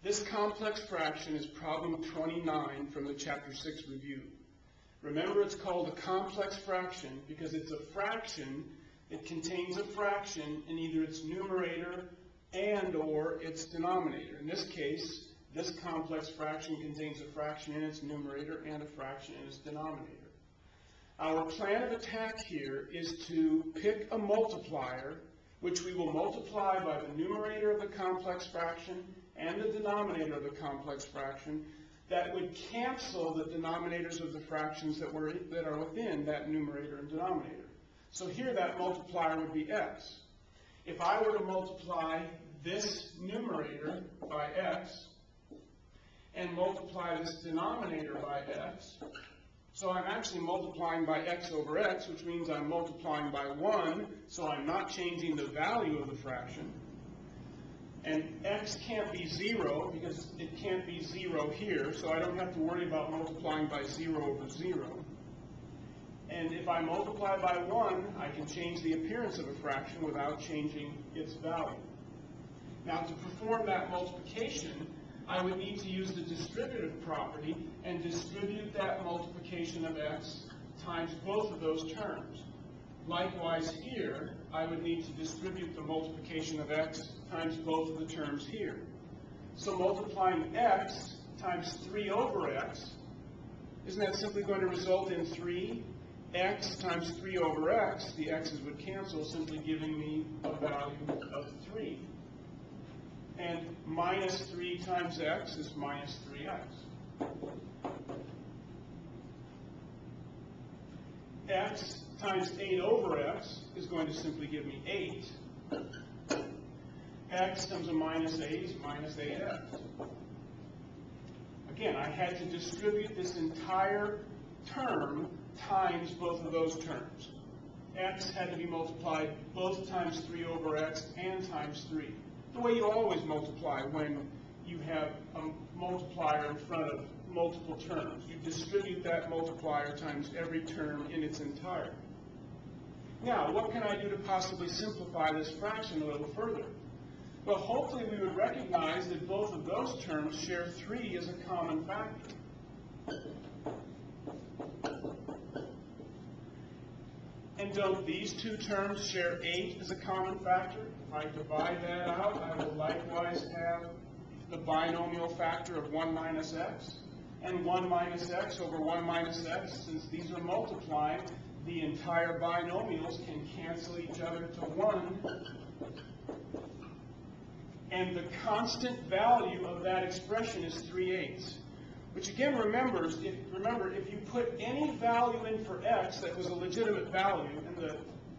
This complex fraction is problem 29 from the Chapter 6 review. Remember, it's called a complex fraction because it's a fraction. It contains a fraction in either its numerator and or its denominator. In this case, this complex fraction contains a fraction in its numerator and a fraction in its denominator. Our plan of attack here is to pick a multiplier, which we will multiply by the numerator of the complex fraction and the denominator of the complex fraction, that would cancel the denominators of the fractions that are within that numerator and denominator. So here that multiplier would be x. If I were to multiply this numerator by x and multiply this denominator by x, so I'm actually multiplying by x over x, which means I'm multiplying by 1, so I'm not changing the value of the fraction. And x can't be 0 because it can't be 0 here, so I don't have to worry about multiplying by 0 over 0. And if I multiply by 1, I can change the appearance of a fraction without changing its value. Now, to perform that multiplication, I would need to use the distributive property and distribute that multiplication of x times both of those terms. Likewise here, I would need to distribute the multiplication of x times both of the terms here. So multiplying x times 3 over x, isn't that simply going to result in 3? X times 3 over x, the x's would cancel, simply giving me a value of 3. And minus 3 times x is minus 3x. X times 8 over x is going to simply give me 8. X times a minus 8 is minus 8x. Again, I had to distribute this entire term times both of those terms. X had to be multiplied both times 3 over x and times 3. The way you always multiply when you have a multiplier in front of multiple terms. You distribute that multiplier times every term in its entirety. Now, what can I do to possibly simplify this fraction a little further? Well, hopefully we would recognize that both of those terms share 3 as a common factor. And don't these two terms share 8 as a common factor? If I divide that out, I will likewise have the binomial factor of 1 minus x. And 1 minus x over 1 minus x, since these are multiplying, the entire binomials can cancel each other to 1. And the constant value of that expression is 3/8. Which again, remember, if you put any value in for x that was a legitimate value, and the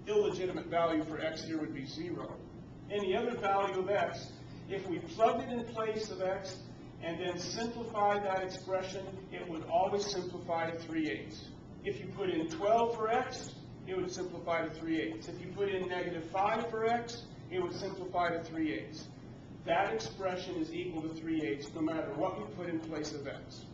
illegitimate value for x here would be 0. Any other value of x, if we plugged it in place of x and then simplified that expression, it would always simplify to 3/8. If you put in 12 for x, it would simplify to 3/8. If you put in negative 5 for x, it would simplify to 3/8. That expression is equal to 3/8 no matter what we put in place of x.